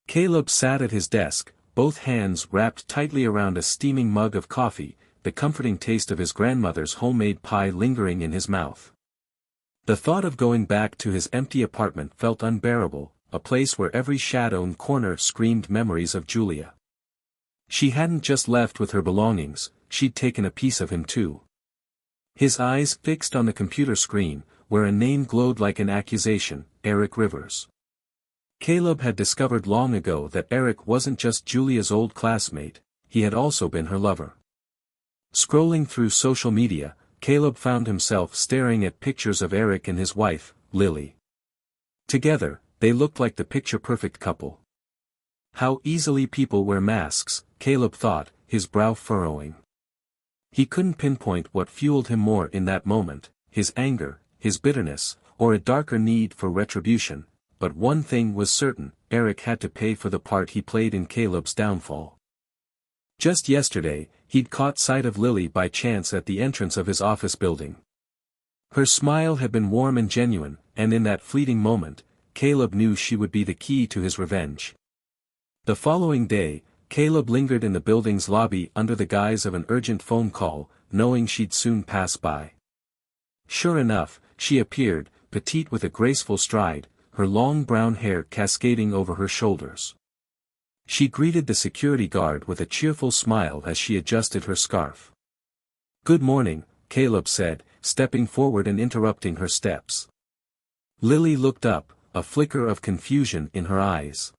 Caleb sat at his desk, both hands wrapped tightly around a steaming mug of coffee, the comforting taste of his grandmother's homemade pie lingering in his mouth. The thought of going back to his empty apartment felt unbearable, a place where every shadow and corner screamed memories of Julia. She hadn't just left with her belongings, she'd taken a piece of him too. His eyes fixed on the computer screen, where a name glowed like an accusation, Eric Rivers. Caleb had discovered long ago that Eric wasn't just Julia's old classmate, he had also been her lover. Scrolling through social media, Caleb found himself staring at pictures of Eric and his wife, Lily. Together, they looked like the picture-perfect couple. How easily people wear masks, Caleb thought, his brow furrowing. He couldn't pinpoint what fueled him more in that moment, his anger, his bitterness, or a darker need for retribution, but one thing was certain, Eric had to pay for the part he played in Caleb's downfall. Just yesterday, he'd caught sight of Lily by chance at the entrance of his office building. Her smile had been warm and genuine, and in that fleeting moment, Caleb knew she would be the key to his revenge. The following day, Caleb lingered in the building's lobby under the guise of an urgent phone call, knowing she'd soon pass by. Sure enough, she appeared, petite with a graceful stride, her long brown hair cascading over her shoulders. She greeted the security guard with a cheerful smile as she adjusted her scarf. "Good morning," Caleb said, stepping forward and interrupting her steps. Lily looked up, a flicker of confusion in her eyes.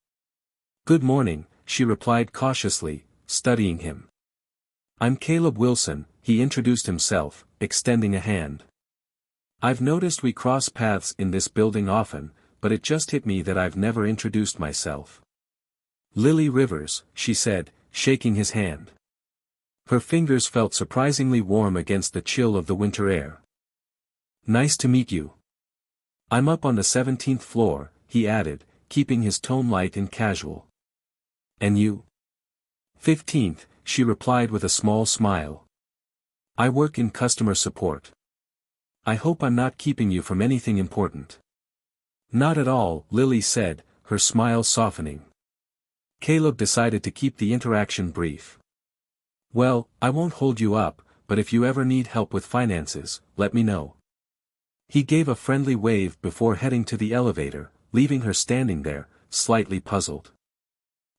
"Good morning," she replied cautiously, studying him. "I'm Caleb Wilson," he introduced himself, extending a hand. "I've noticed we cross paths in this building often, but it just hit me that I've never introduced myself." "Lily Rivers," she said, shaking his hand. Her fingers felt surprisingly warm against the chill of the winter air. "Nice to meet you. I'm up on the 17th floor," he added, keeping his tone light and casual. "And you?" "15th," she replied with a small smile. "I work in customer support. I hope I'm not keeping you from anything important." "Not at all," Lily said, her smile softening. Caleb decided to keep the interaction brief. "Well, I won't hold you up, but if you ever need help with finances, let me know." He gave a friendly wave before heading to the elevator, leaving her standing there, slightly puzzled.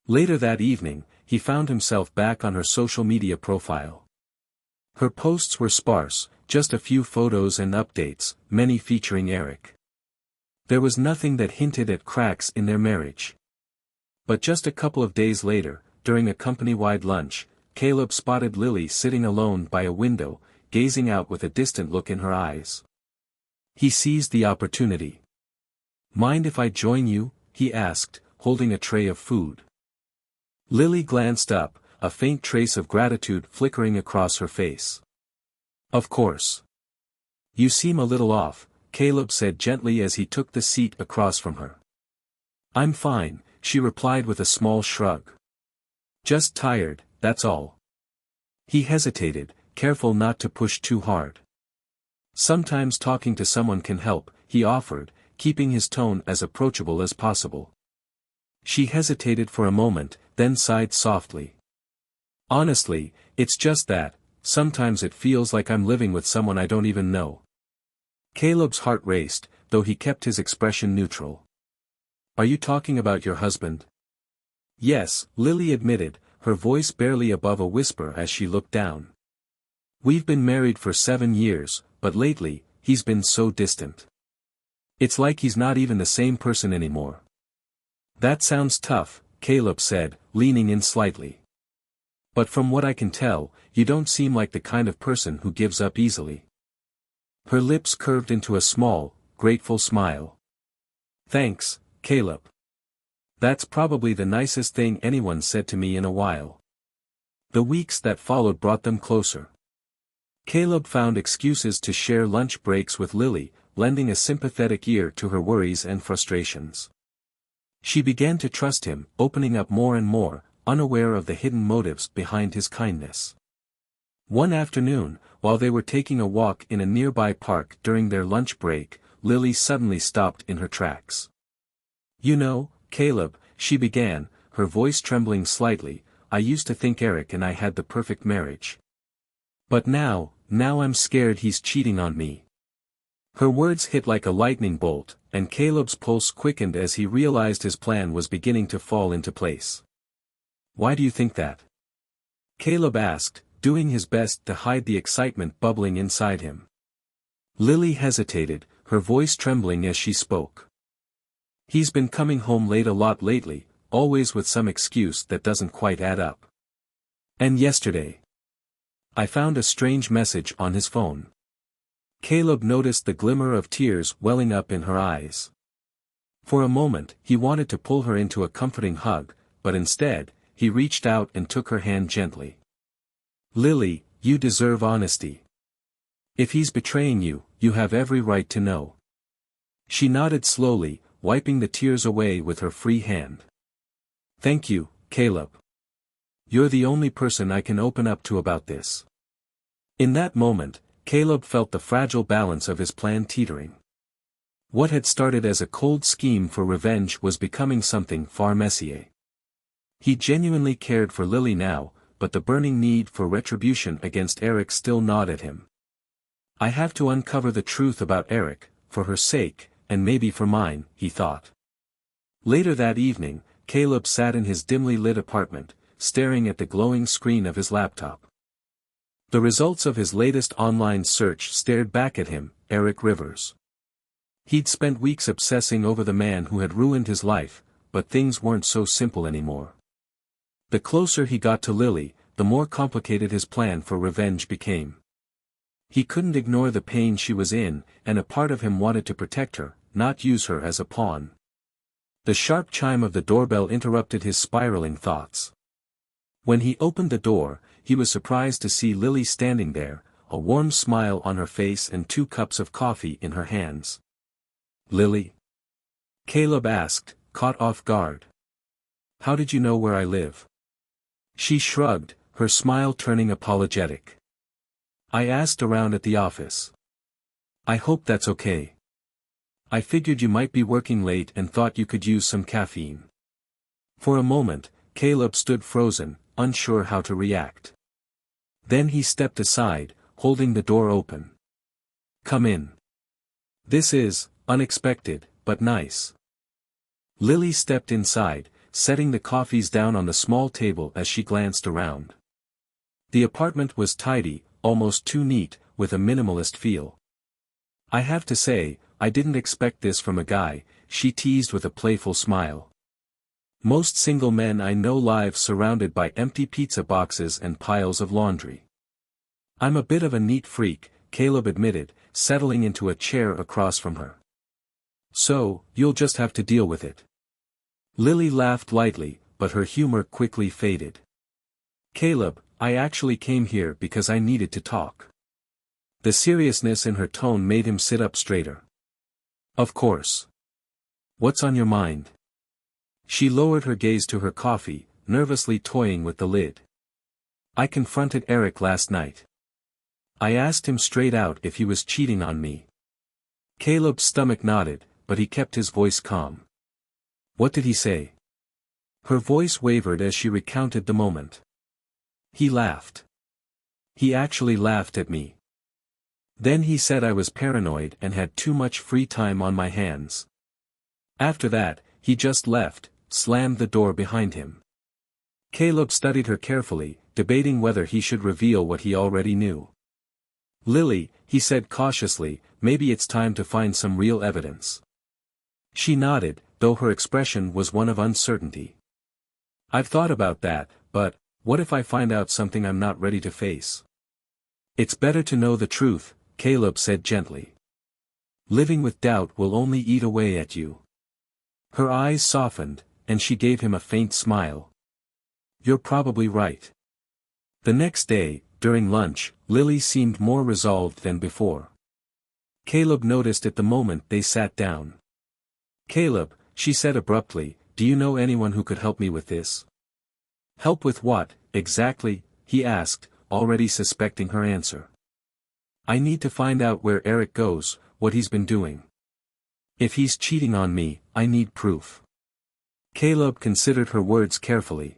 Later that evening, he found himself back on her social media profile. Her posts were sparse, just a few photos and updates, many featuring Eric. There was nothing that hinted at cracks in their marriage. But just a couple of days later, during a company-wide lunch, Caleb spotted Lily sitting alone by a window, gazing out with a distant look in her eyes. He seized the opportunity. "Mind if I join you?" he asked, holding a tray of food. Lily glanced up, a faint trace of gratitude flickering across her face. "Of course. You seem a little off," Caleb said gently as he took the seat across from her. "I'm fine," she replied with a small shrug. "Just tired, that's all." He hesitated, careful not to push too hard. "Sometimes talking to someone can help," he offered, keeping his tone as approachable as possible. She hesitated for a moment, then sighed softly. "Honestly, it's just that, sometimes it feels like I'm living with someone I don't even know." Caleb's heart raced, though he kept his expression neutral. "Are you talking about your husband?" "Yes," Lily admitted, her voice barely above a whisper as she looked down. "We've been married for 7 years, but lately, he's been so distant. It's like he's not even the same person anymore." "That sounds tough," Caleb said, leaning in slightly. "But from what I can tell, you don't seem like the kind of person who gives up easily." Her lips curved into a small, grateful smile. "Thanks, Caleb. That's probably the nicest thing anyone said to me in a while." The weeks that followed brought them closer. Caleb found excuses to share lunch breaks with Lily, lending a sympathetic ear to her worries and frustrations. She began to trust him, opening up more and more, unaware of the hidden motives behind his kindness. One afternoon, while they were taking a walk in a nearby park during their lunch break, Lily suddenly stopped in her tracks. "You know, Caleb," she began, her voice trembling slightly, I used to think Eric and I had the perfect marriage. But now I'm scared he's cheating on me. Her words hit like a lightning bolt, and Caleb's pulse quickened as he realized his plan was beginning to fall into place. Why do you think that? Caleb asked, doing his best to hide the excitement bubbling inside him. Lily hesitated, her voice trembling as she spoke. He's been coming home late a lot lately, always with some excuse that doesn't quite add up. And yesterday, I found a strange message on his phone. Caleb noticed the glimmer of tears welling up in her eyes. For a moment, he wanted to pull her into a comforting hug, but instead, he reached out and took her hand gently. Lily, you deserve honesty. If he's betraying you, you have every right to know. She nodded slowly, wiping the tears away with her free hand. Thank you, Caleb. You're the only person I can open up to about this. In that moment, Caleb felt the fragile balance of his plan teetering. What had started as a cold scheme for revenge was becoming something far messier. He genuinely cared for Lily now, but the burning need for retribution against Eric still gnawed at him. I have to uncover the truth about Eric, for her sake, and maybe for mine, he thought. Later that evening, Caleb sat in his dimly lit apartment, staring at the glowing screen of his laptop. The results of his latest online search stared back at him, Eric Rivers. He'd spent weeks obsessing over the man who had ruined his life, but things weren't so simple anymore. The closer he got to Lily, the more complicated his plan for revenge became. He couldn't ignore the pain she was in, and a part of him wanted to protect her, not use her as a pawn. The sharp chime of the doorbell interrupted his spiraling thoughts. When he opened the door, he was surprised to see Lily standing there, a warm smile on her face and 2 cups of coffee in her hands. Lily? Caleb asked, caught off guard. How did you know where I live? She shrugged, her smile turning apologetic. I asked around at the office. I hope that's okay. I figured you might be working late and thought you could use some caffeine. For a moment, Caleb stood frozen, unsure how to react. Then he stepped aside, holding the door open. Come in. This is unexpected, but nice. Lily stepped inside, setting the coffees down on the small table as she glanced around. The apartment was tidy, almost too neat, with a minimalist feel. I have to say, I didn't expect this from a guy, she teased with a playful smile. Most single men I know live surrounded by empty pizza boxes and piles of laundry. I'm a bit of a neat freak, Caleb admitted, settling into a chair across from her. So, you'll just have to deal with it. Lily laughed lightly, but her humor quickly faded. Caleb, I actually came here because I needed to talk. The seriousness in her tone made him sit up straighter. Of course. What's on your mind? She lowered her gaze to her coffee, nervously toying with the lid. I confronted Eric last night. I asked him straight out if he was cheating on me. Caleb's stomach nodded, but he kept his voice calm. What did he say? Her voice wavered as she recounted the moment. He laughed. He actually laughed at me. Then he said I was paranoid and had too much free time on my hands. After that, he just left, slammed the door behind him. Caleb studied her carefully, debating whether he should reveal what he already knew. Lily, he said cautiously, maybe it's time to find some real evidence. She nodded, though her expression was one of uncertainty. I've thought about that, but what if I find out something I'm not ready to face? It's better to know the truth, Caleb said gently. Living with doubt will only eat away at you. Her eyes softened, and she gave him a faint smile. You're probably right. The next day, during lunch, Lily seemed more resolved than before. Caleb noticed it the moment they sat down. Caleb, she said abruptly, do you know anyone who could help me with this? Help with what, exactly? He asked, already suspecting her answer. I need to find out where Eric goes, what he's been doing. If he's cheating on me, I need proof. Caleb considered her words carefully.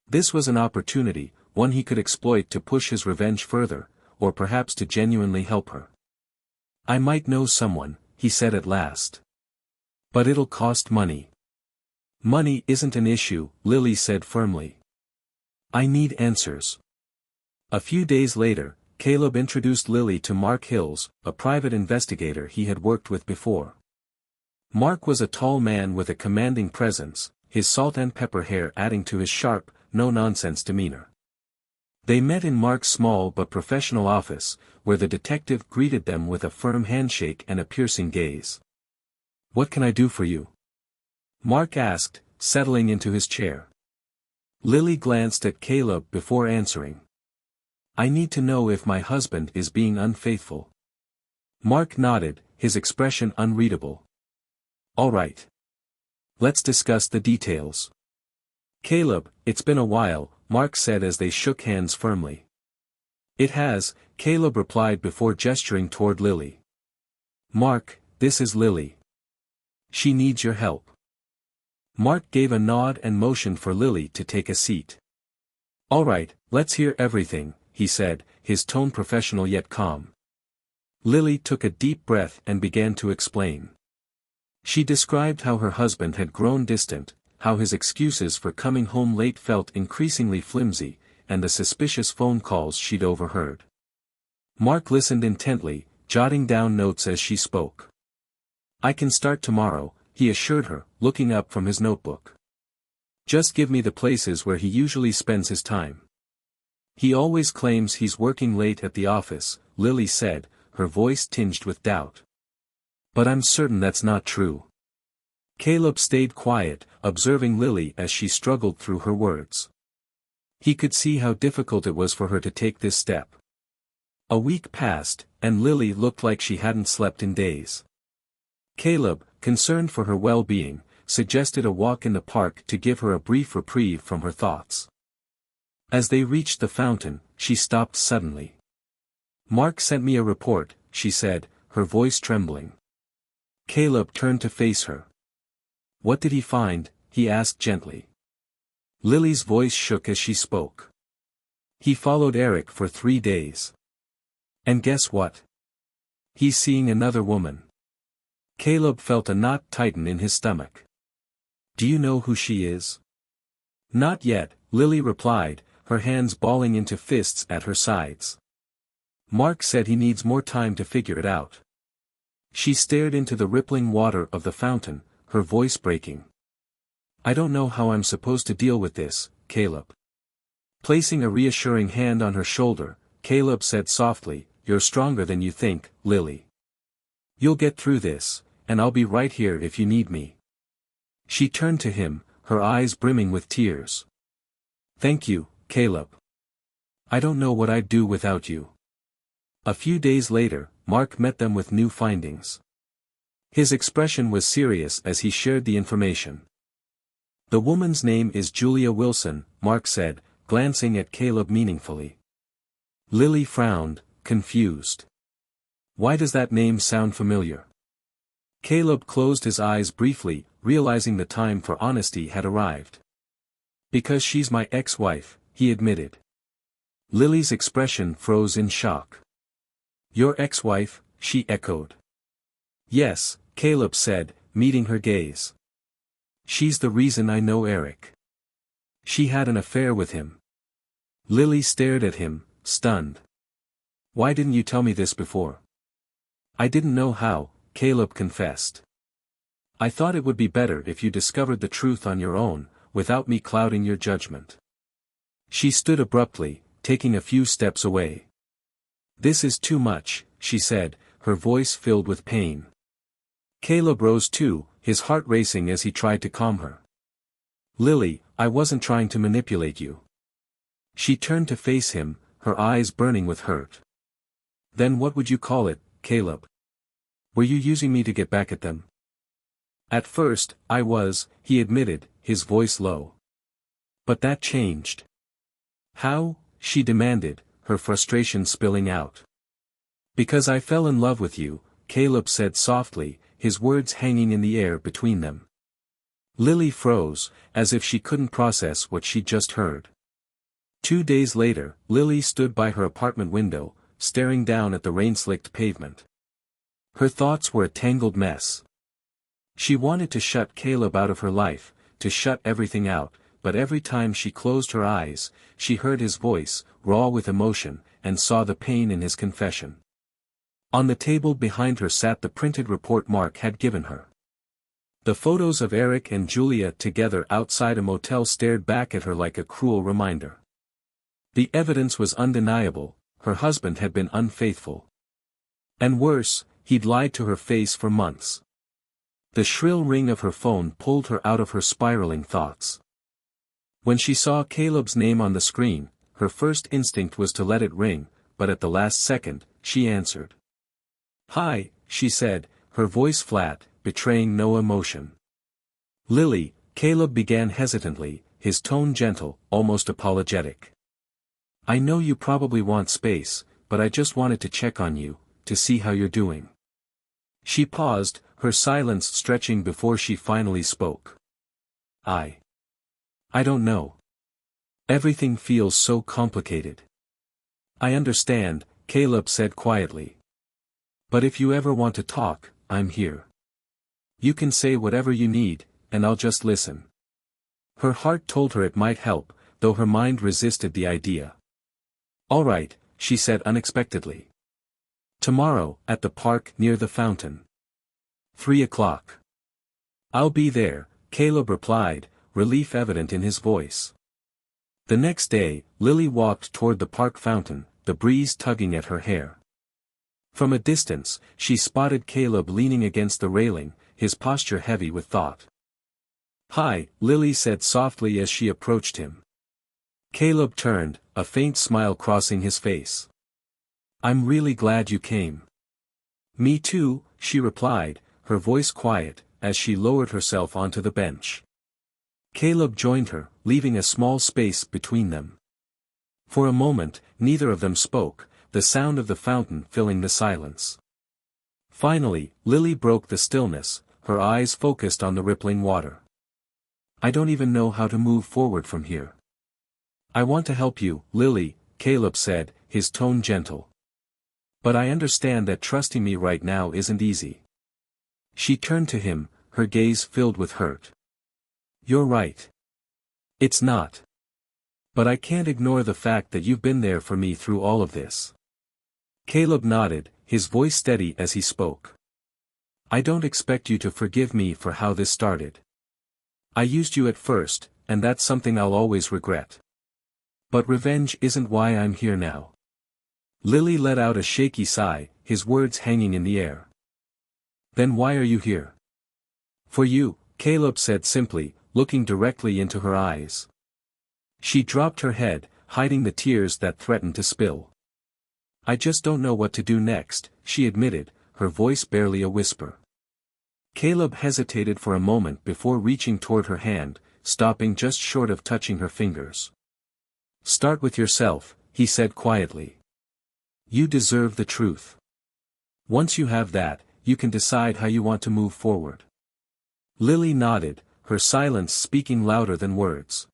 This was an opportunity, one he could exploit to push his revenge further, or perhaps to genuinely help her. I might know someone, he said at last. But it'll cost money. Money isn't an issue, Lily said firmly. I need answers. A few days later, Caleb introduced Lily to Mark Hills, a private investigator he had worked with before. Mark was a tall man with a commanding presence, his salt and pepper hair adding to his sharp, no-nonsense demeanor. They met in Mark's small but professional office, where the detective greeted them with a firm handshake and a piercing gaze. What can I do for you? Mark asked, settling into his chair. Lily glanced at Caleb before answering. I need to know if my husband is being unfaithful. Mark nodded, his expression unreadable. All right. Let's discuss the details. Caleb, it's been a while, Mark said as they shook hands firmly. It has, Caleb replied before gesturing toward Lily. Mark, this is Lily. She needs your help. Mark gave a nod and motioned for Lily to take a seat. All right, let's hear everything, he said, his tone professional yet calm. Lily took a deep breath and began to explain. She described how her husband had grown distant, how his excuses for coming home late felt increasingly flimsy, and the suspicious phone calls she'd overheard. Mark listened intently, jotting down notes as she spoke. I can start tomorrow, he assured her, looking up from his notebook. Just give me the places where he usually spends his time. He always claims he's working late at the office, Lily said, her voice tinged with doubt. But I'm certain that's not true. Caleb stayed quiet, observing Lily as she struggled through her words. He could see how difficult it was for her to take this step. A week passed, and Lily looked like she hadn't slept in days. Caleb, concerned for her well-being, suggested a walk in the park to give her a brief reprieve from her thoughts. As they reached the fountain, she stopped suddenly. Mark sent me a report, she said, her voice trembling. Caleb turned to face her. What did he find? He asked gently. Lily's voice shook as she spoke. He followed Eric for 3 days. And guess what? He's seeing another woman. Caleb felt a knot tighten in his stomach. Do you know who she is? Not yet, Lily replied, her hands balling into fists at her sides. Mark said he needs more time to figure it out. She stared into the rippling water of the fountain, her voice breaking. I don't know how I'm supposed to deal with this, Caleb. Placing a reassuring hand on her shoulder, Caleb said softly, You're stronger than you think, Lily. You'll get through this, and I'll be right here if you need me. She turned to him, her eyes brimming with tears. Thank you, Caleb. I don't know what I'd do without you. A few days later, Mark met them with new findings. His expression was serious as he shared the information. The woman's name is Julia Wilson, Mark said, glancing at Caleb meaningfully. Lily frowned, confused. Why does that name sound familiar? Caleb closed his eyes briefly, realizing the time for honesty had arrived. Because she's my ex-wife, he admitted. Lily's expression froze in shock. Your ex-wife, she echoed. Yes, Caleb said, meeting her gaze. She's the reason I know Eric. She had an affair with him. Lily stared at him, stunned. Why didn't you tell me this before? I didn't know how, Caleb confessed. I thought it would be better if you discovered the truth on your own, without me clouding your judgment. She stood abruptly, taking a few steps away. This is too much, she said, her voice filled with pain. Caleb rose too, his heart racing as he tried to calm her. Lily, I wasn't trying to manipulate you. She turned to face him, her eyes burning with hurt. Then what would you call it, Caleb? Were you using me to get back at them? At first, I was, he admitted, his voice low. But that changed. How? She demanded, her frustration spilling out. Because I fell in love with you, Caleb said softly, his words hanging in the air between them. Lily froze, as if she couldn't process what she'd just heard. 2 days later, Lily stood by her apartment window, staring down at the rain-slicked pavement. Her thoughts were a tangled mess. She wanted to shut Caleb out of her life, to shut everything out, but every time she closed her eyes, she heard his voice, raw with emotion, and saw the pain in his confession. On the table behind her sat the printed report Mark had given her. The photos of Eric and Julia together outside a motel stared back at her like a cruel reminder. The evidence was undeniable: her husband had been unfaithful. And worse, he'd lied to her face for months. The shrill ring of her phone pulled her out of her spiraling thoughts. When she saw Caleb's name on the screen, her first instinct was to let it ring, but at the last second, she answered. "Hi," she said, her voice flat, betraying no emotion. "Lily," Caleb began hesitantly, his tone gentle, almost apologetic. "I know you probably want space, but I just wanted to check on you, to see how you're doing." She paused, her silence stretching before she finally spoke. I don't know. Everything feels so complicated." "I understand," Caleb said quietly. "But if you ever want to talk, I'm here. You can say whatever you need, and I'll just listen." Her heart told her it might help, though her mind resisted the idea. "All right," she said unexpectedly. "Tomorrow, at the park near the fountain. 3 o'clock. "I'll be there," Caleb replied, relief evident in his voice. The next day, Lily walked toward the park fountain, the breeze tugging at her hair. From a distance, she spotted Caleb leaning against the railing, his posture heavy with thought. "Hi," Lily said softly as she approached him. Caleb turned, a faint smile crossing his face. "I'm really glad you came." "Me too," she replied, her voice quiet, as she lowered herself onto the bench. Caleb joined her, leaving a small space between them. For a moment, neither of them spoke, the sound of the fountain filling the silence. Finally, Lily broke the stillness, her eyes focused on the rippling water. "I don't even know how to move forward from here." "I want to help you, Lily," Caleb said, his tone gentle. "But I understand that trusting me right now isn't easy." She turned to him, her gaze filled with hurt. "You're right. It's not. But I can't ignore the fact that you've been there for me through all of this." Caleb nodded, his voice steady as he spoke. "I don't expect you to forgive me for how this started. I used you at first, and that's something I'll always regret. But revenge isn't why I'm here now." Lily let out a shaky sigh, his words hanging in the air. "Then why are you here?" "For you," Caleb said simply, looking directly into her eyes. She dropped her head, hiding the tears that threatened to spill. "I just don't know what to do next," she admitted, her voice barely a whisper. Caleb hesitated for a moment before reaching toward her hand, stopping just short of touching her fingers. "Start with yourself," he said quietly. "You deserve the truth. Once you have that, you can decide how you want to move forward." Lily nodded, her silence speaking louder than words.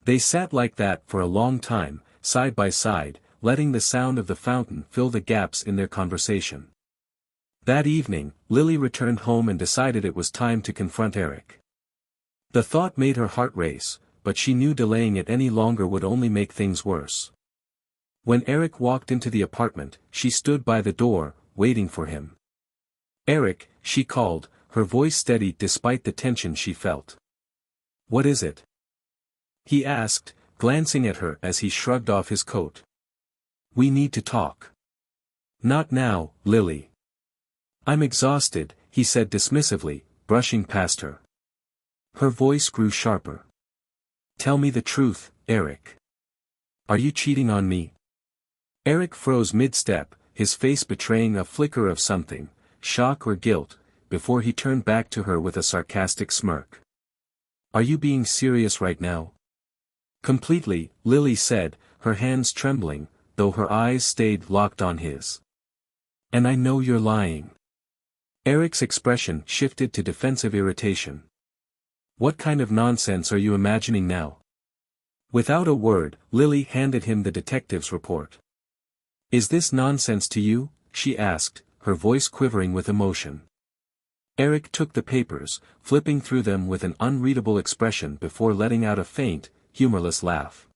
They sat like that for a long time, side by side, letting the sound of the fountain fill the gaps in their conversation. That evening, Lily returned home and decided it was time to confront Eric. The thought made her heart race, but she knew delaying it any longer would only make things worse. When Eric walked into the apartment, she stood by the door, waiting for him. "Eric," she called, her voice steady despite the tension she felt. "What is it?" he asked, glancing at her as he shrugged off his coat. "We need to talk." "Not now, Lily. I'm exhausted," he said dismissively, brushing past her. Her voice grew sharper. "Tell me the truth, Eric. Are you cheating on me?" Eric froze mid-step, his face betraying a flicker of something, shock or guilt, before he turned back to her with a sarcastic smirk. "Are you being serious right now?" "Completely," Lily said, her hands trembling, though her eyes stayed locked on his. "And I know you're lying." Eric's expression shifted to defensive irritation. What kind of nonsense are you imagining now? Without a word, Lily handed him the detective's report. Is this nonsense to you? She asked, her voice quivering with emotion. Eric took the papers, flipping through them with an unreadable expression before letting out a faint, humorless laugh.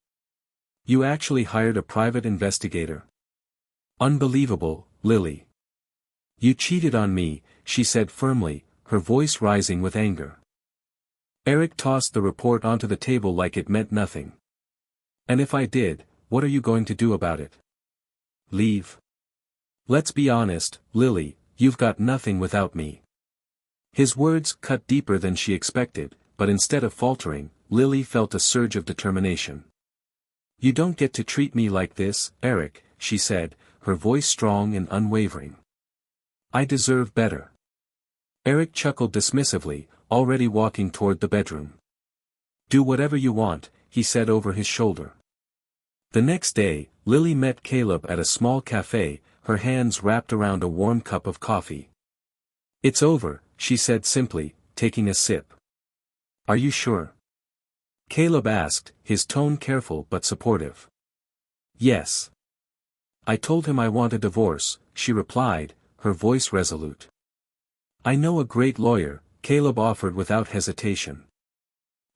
You actually hired a private investigator? Unbelievable, Lily. You cheated on me, she said firmly, her voice rising with anger. Eric tossed the report onto the table like it meant nothing. And if I did, what are you going to do about it? Leave. Let's be honest, Lily, you've got nothing without me. His words cut deeper than she expected, but instead of faltering, Lily felt a surge of determination. You don't get to treat me like this, Eric, she said, her voice strong and unwavering. I deserve better. Eric chuckled dismissively, already walking toward the bedroom. Do whatever you want, he said over his shoulder. The next day, Lily met Caleb at a small cafe, her hands wrapped around a warm cup of coffee. It's over, she said simply, taking a sip. Are you sure? Caleb asked, his tone careful but supportive. Yes. I told him I want a divorce, she replied, her voice resolute. I know a great lawyer, Caleb offered without hesitation.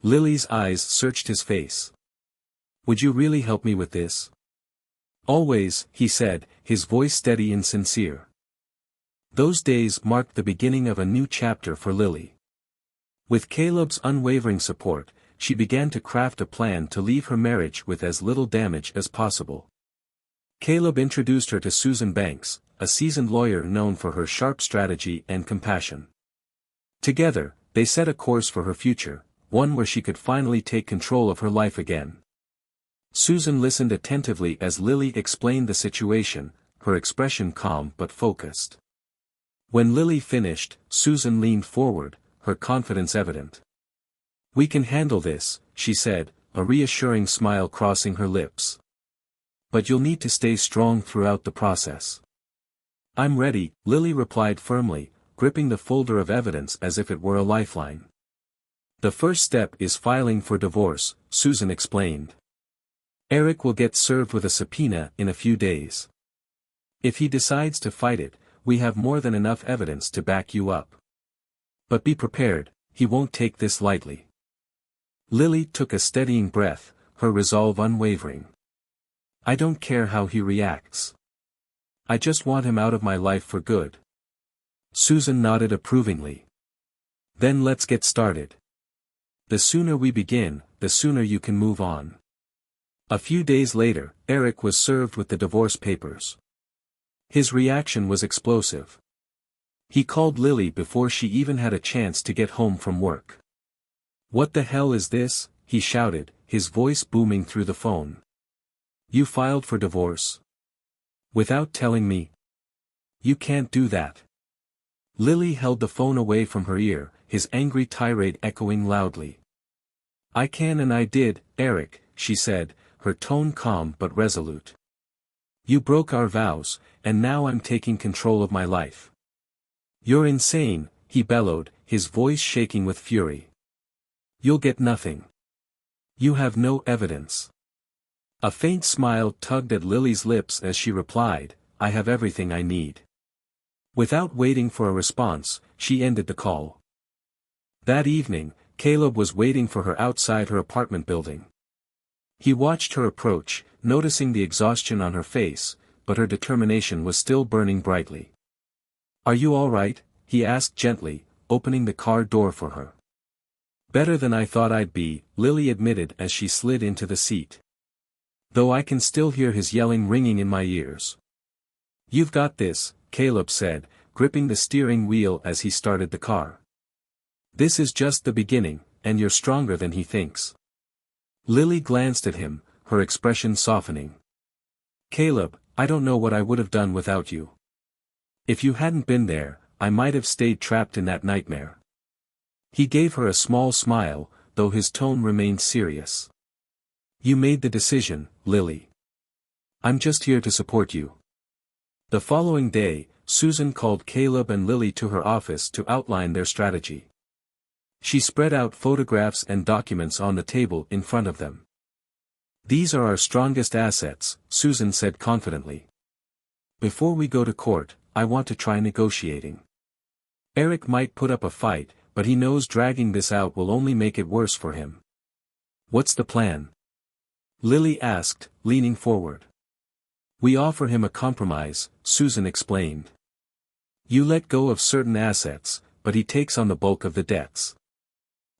Lily's eyes searched his face. Would you really help me with this? Always, he said, his voice steady and sincere. Those days marked the beginning of a new chapter for Lily. With Caleb's unwavering support, she began to craft a plan to leave her marriage with as little damage as possible. Caleb introduced her to Susan Banks, a seasoned lawyer known for her sharp strategy and compassion. Together, they set a course for her future, one where she could finally take control of her life again. Susan listened attentively as Lily explained the situation, her expression calm but focused. When Lily finished, Susan leaned forward, her confidence evident. We can handle this, she said, a reassuring smile crossing her lips. But you'll need to stay strong throughout the process. I'm ready, Lily replied firmly, gripping the folder of evidence as if it were a lifeline. The first step is filing for divorce, Susan explained. Eric will get served with a subpoena in a few days. If he decides to fight it, we have more than enough evidence to back you up. But be prepared, he won't take this lightly. Lily took a steadying breath, her resolve unwavering. I don't care how he reacts. I just want him out of my life for good. Susan nodded approvingly. Then let's get started. The sooner we begin, the sooner you can move on. A few days later, Eric was served with the divorce papers. His reaction was explosive. He called Lily before she even had a chance to get home from work. What the hell is this? He shouted, his voice booming through the phone. You filed for divorce? Without telling me? You can't do that. Lily held the phone away from her ear, his angry tirade echoing loudly. I can and I did, Eric, she said, her tone calm but resolute. You broke our vows, and now I'm taking control of my life. You're insane, he bellowed, his voice shaking with fury. You'll get nothing. You have no evidence. A faint smile tugged at Lily's lips as she replied, I have everything I need. Without waiting for a response, she ended the call. That evening, Caleb was waiting for her outside her apartment building. He watched her approach, noticing the exhaustion on her face, but her determination was still burning brightly. Are you all right? He asked gently, opening the car door for her. Better than I thought I'd be, Lily admitted as she slid into the seat. Though I can still hear his yelling ringing in my ears. You've got this, Caleb said, gripping the steering wheel as he started the car. This is just the beginning, and you're stronger than he thinks. Lily glanced at him, her expression softening. Caleb, I don't know what I would have done without you. If you hadn't been there, I might have stayed trapped in that nightmare. He gave her a small smile, though his tone remained serious. You made the decision, Lily. I'm just here to support you. The following day, Susan called Caleb and Lily to her office to outline their strategy. She spread out photographs and documents on the table in front of them. "These are our strongest assets," Susan said confidently. "Before we go to court, I want to try negotiating. Eric might put up a fight, but he knows dragging this out will only make it worse for him." "What's the plan?" Lily asked, leaning forward. "We offer him a compromise," Susan explained. "You let go of certain assets, but he takes on the bulk of the debts.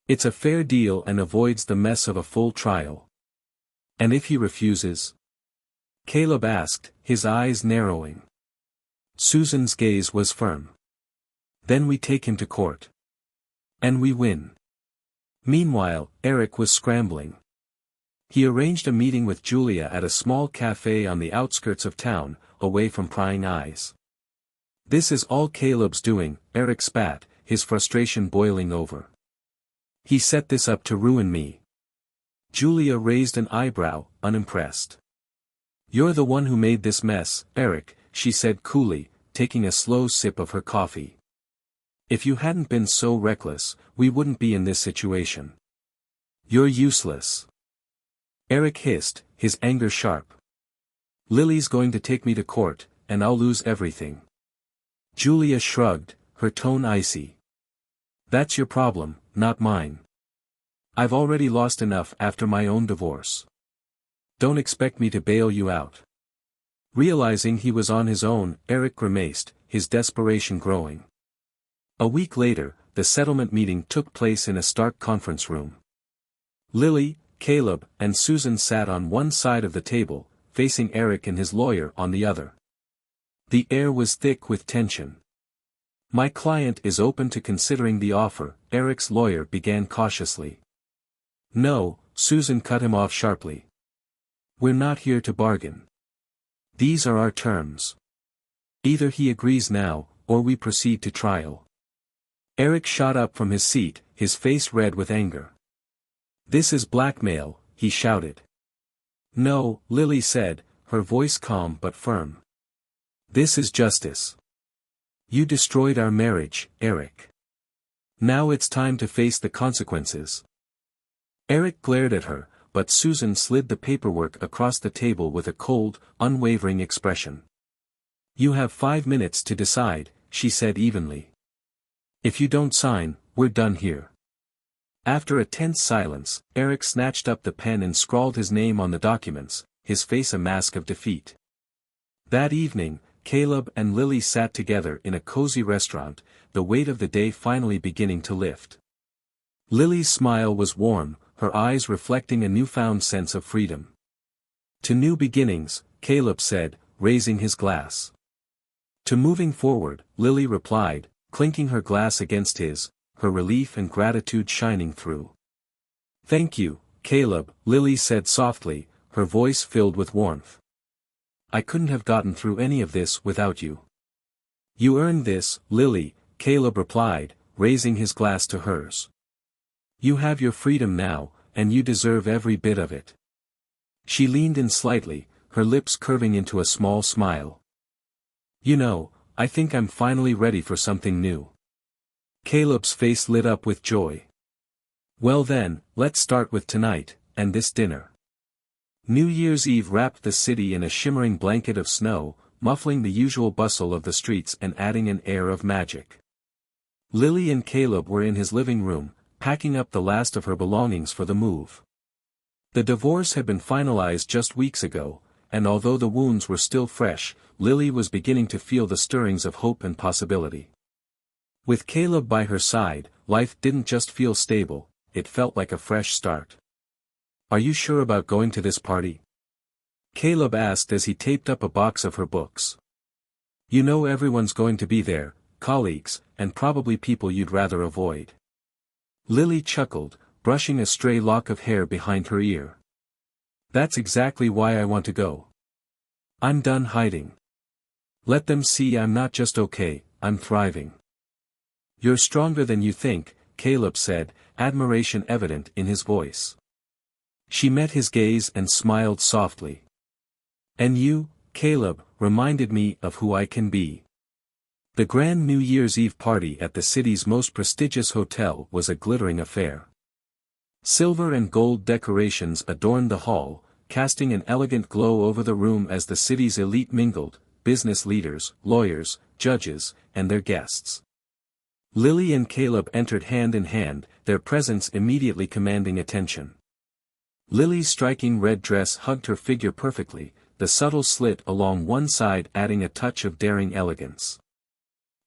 It's a fair deal and avoids the mess of a full trial." "And if he refuses?" Caleb asked, his eyes narrowing. Susan's gaze was firm. "Then we take him to court. And we win." Meanwhile, Eric was scrambling. He arranged a meeting with Julia at a small cafe on the outskirts of town, away from prying eyes. "This is all Caleb's doing," Eric spat, his frustration boiling over. "He set this up to ruin me." Julia raised an eyebrow, unimpressed. "You're the one who made this mess, Eric," she said coolly, taking a slow sip of her coffee. "If you hadn't been so reckless, we wouldn't be in this situation. You're useless." Eric hissed, his anger sharp. "Lily's going to take me to court, and I'll lose everything." Julia shrugged, her tone icy. "That's your problem, not mine. I've already lost enough after my own divorce. Don't expect me to bail you out." Realizing he was on his own, Eric grimaced, his desperation growing. A week later, the settlement meeting took place in a stark conference room. Lily, Caleb, and Susan sat on one side of the table, facing Eric and his lawyer on the other. The air was thick with tension. "My client is open to considering the offer," Eric's lawyer began cautiously. "No," Susan cut him off sharply. "We're not here to bargain. These are our terms. Either he agrees now, or we proceed to trial." Eric shot up from his seat, his face red with anger. "This is blackmail," he shouted. "No," Lily said, her voice calm but firm. "This is justice. You destroyed our marriage, Eric. Now it's time to face the consequences." Eric glared at her, but Susan slid the paperwork across the table with a cold, unwavering expression. "You have 5 minutes to decide," she said evenly. "If you don't sign, we're done here." After a tense silence, Eric snatched up the pen and scrawled his name on the documents, his face a mask of defeat. That evening, Caleb and Lily sat together in a cozy restaurant, the weight of the day finally beginning to lift. Lily's smile was warm, her eyes reflecting a newfound sense of freedom. "To new beginnings," Caleb said, raising his glass. "To moving forward," Lily replied, clinking her glass against his, her relief and gratitude shining through. "Thank you, Caleb," Lily said softly, her voice filled with warmth. "I couldn't have gotten through any of this without you." "You earned this, Lily," Caleb replied, raising his glass to hers. "You have your freedom now, and you deserve every bit of it." She leaned in slightly, her lips curving into a small smile. "You know, I think I'm finally ready for something new." Caleb's face lit up with joy. "Well then, let's start with tonight, and this dinner." New Year's Eve wrapped the city in a shimmering blanket of snow, muffling the usual bustle of the streets and adding an air of magic. Lily and Caleb were in his living room, packing up the last of her belongings for the move. The divorce had been finalized just weeks ago, and although the wounds were still fresh, Lily was beginning to feel the stirrings of hope and possibility. With Caleb by her side, life didn't just feel stable, it felt like a fresh start. "Are you sure about going to this party?" Caleb asked as he taped up a box of her books. "You know everyone's going to be there, colleagues, and probably people you'd rather avoid." Lily chuckled, brushing a stray lock of hair behind her ear. "That's exactly why I want to go. I'm done hiding. Let them see I'm not just okay, I'm thriving." "You're stronger than you think," Caleb said, admiration evident in his voice. She met his gaze and smiled softly. "And you, Caleb, reminded me of who I can be." The grand New Year's Eve party at the city's most prestigious hotel was a glittering affair. Silver and gold decorations adorned the hall, casting an elegant glow over the room as the city's elite mingled, business leaders, lawyers, judges, and their guests. Lily and Caleb entered hand in hand, their presence immediately commanding attention. Lily's striking red dress hugged her figure perfectly, the subtle slit along one side adding a touch of daring elegance.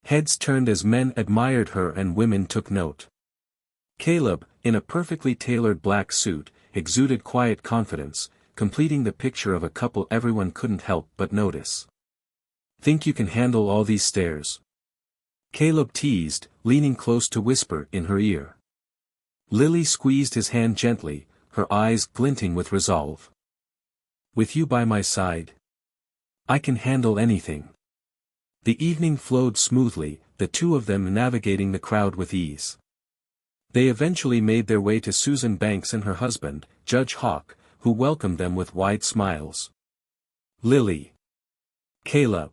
Heads turned as men admired her and women took note. Caleb, in a perfectly tailored black suit, exuded quiet confidence, completing the picture of a couple everyone couldn't help but notice. "Think you can handle all these stairs?" Caleb teased, leaning close to whisper in her ear. Lily squeezed his hand gently, her eyes glinting with resolve. "With you by my side, I can handle anything." The evening flowed smoothly, the two of them navigating the crowd with ease. They eventually made their way to Susan Banks and her husband, Judge Hawk, who welcomed them with wide smiles. "Lily! Caleb!"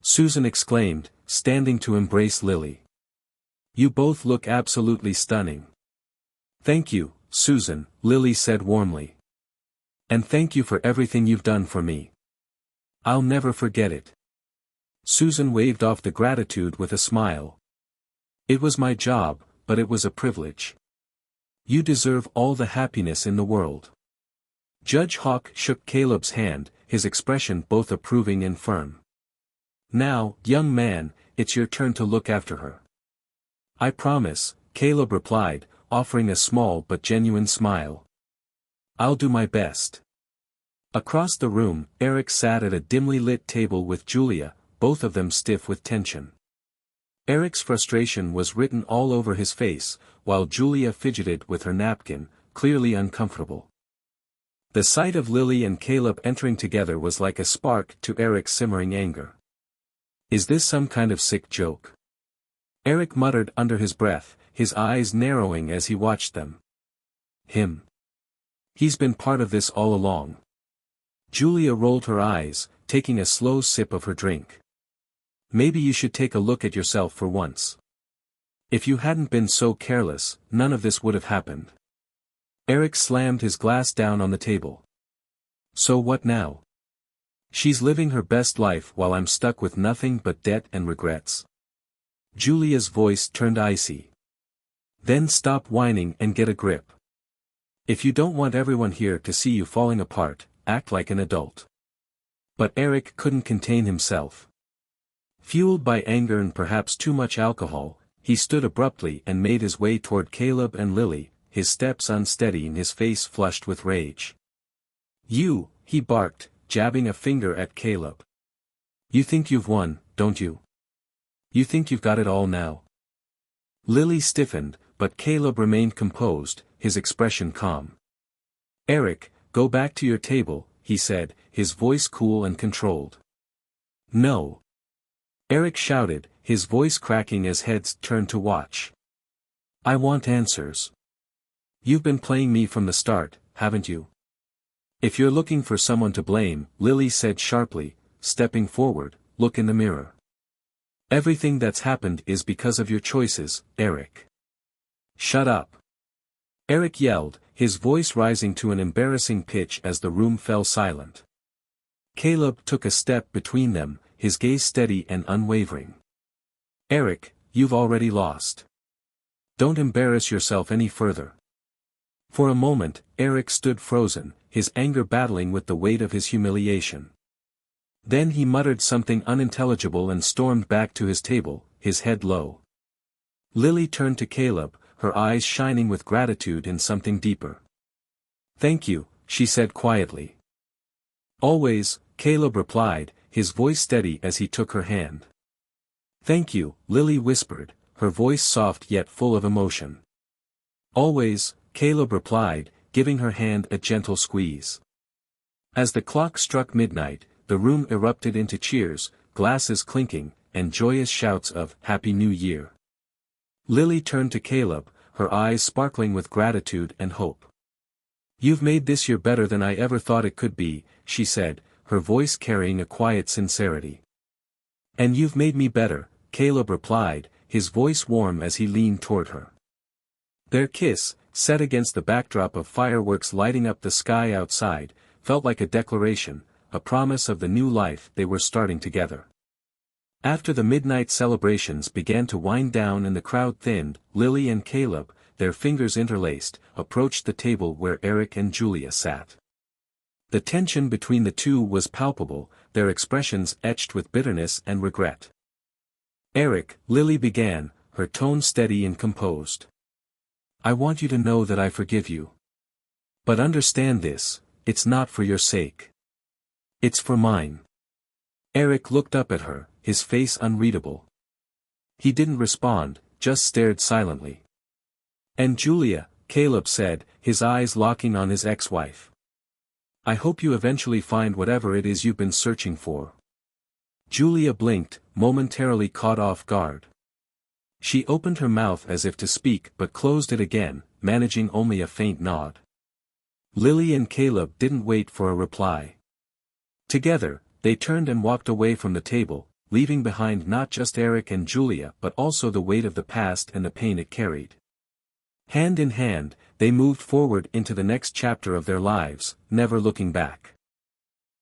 Susan exclaimed, standing to embrace Lily. "You both look absolutely stunning." "Thank you, Susan," Lily said warmly. "And thank you for everything you've done for me. I'll never forget it." Susan waved off the gratitude with a smile. "It was my job, but it was a privilege. You deserve all the happiness in the world." Judge Hawk shook Caleb's hand, his expression both approving and firm. "Now, young man, it's your turn to look after her." "I promise," Caleb replied, offering a small but genuine smile. "I'll do my best." Across the room, Eric sat at a dimly lit table with Julia, both of them stiff with tension. Eric's frustration was written all over his face, while Julia fidgeted with her napkin, clearly uncomfortable. The sight of Lily and Caleb entering together was like a spark to Eric's simmering anger. "Is this some kind of sick joke?" Eric muttered under his breath, his eyes narrowing as he watched them. "Him. He's been part of this all along." Julia rolled her eyes, taking a slow sip of her drink. "Maybe you should take a look at yourself for once. If you hadn't been so careless, none of this would have happened." Eric slammed his glass down on the table. "So what now? She's living her best life while I'm stuck with nothing but debt and regrets." Julia's voice turned icy. "Then stop whining and get a grip. If you don't want everyone here to see you falling apart, act like an adult." But Eric couldn't contain himself. Fueled by anger and perhaps too much alcohol, he stood abruptly and made his way toward Caleb and Lily, his steps unsteady and his face flushed with rage. "You," he barked, jabbing a finger at Caleb. "You think you've won, don't you? You think you've got it all now?" Lily stiffened, but Caleb remained composed, his expression calm. "Eric, go back to your table," he said, his voice cool and controlled. "No!" Eric shouted, his voice cracking as heads turned to watch. "I want answers. You've been playing me from the start, haven't you?" "If you're looking for someone to blame," Lily said sharply, stepping forward, "look in the mirror. Everything that's happened is because of your choices, Eric." "Shut up!" Eric yelled, his voice rising to an embarrassing pitch as the room fell silent. Caleb took a step between them, his gaze steady and unwavering. "Eric, you've already lost. Don't embarrass yourself any further." For a moment, Eric stood frozen, his anger battling with the weight of his humiliation. Then he muttered something unintelligible and stormed back to his table, his head low. Lily turned to Caleb, her eyes shining with gratitude and something deeper. "Thank you," she said quietly. "Always," Caleb replied, his voice steady as he took her hand. "Thank you," Lily whispered, her voice soft yet full of emotion. "Always," Caleb replied, giving her hand a gentle squeeze. As the clock struck midnight, the room erupted into cheers, glasses clinking, and joyous shouts of "Happy New Year." Lily turned to Caleb, her eyes sparkling with gratitude and hope. "You've made this year better than I ever thought it could be," she said, her voice carrying a quiet sincerity. And you've made me better, Caleb replied, his voice warm as he leaned toward her. Their kiss, set against the backdrop of fireworks lighting up the sky outside, felt like a declaration, a promise of the new life they were starting together. After the midnight celebrations began to wind down and the crowd thinned, Lily and Caleb, their fingers interlaced, approached the table where Eric and Julia sat. The tension between the two was palpable, their expressions etched with bitterness and regret. Eric, Lily began, her tone steady and composed. I want you to know that I forgive you. But understand this, it's not for your sake. It's for mine. Eric looked up at her, his face unreadable. He didn't respond, just stared silently. And Julia, Caleb said, his eyes locking on his ex-wife. I hope you eventually find whatever it is you've been searching for. Julia blinked, momentarily caught off guard. She opened her mouth as if to speak but closed it again, managing only a faint nod. Lily and Caleb didn't wait for a reply. Together, they turned and walked away from the table, leaving behind not just Eric and Julia but also the weight of the past and the pain it carried. Hand in hand, they moved forward into the next chapter of their lives, never looking back.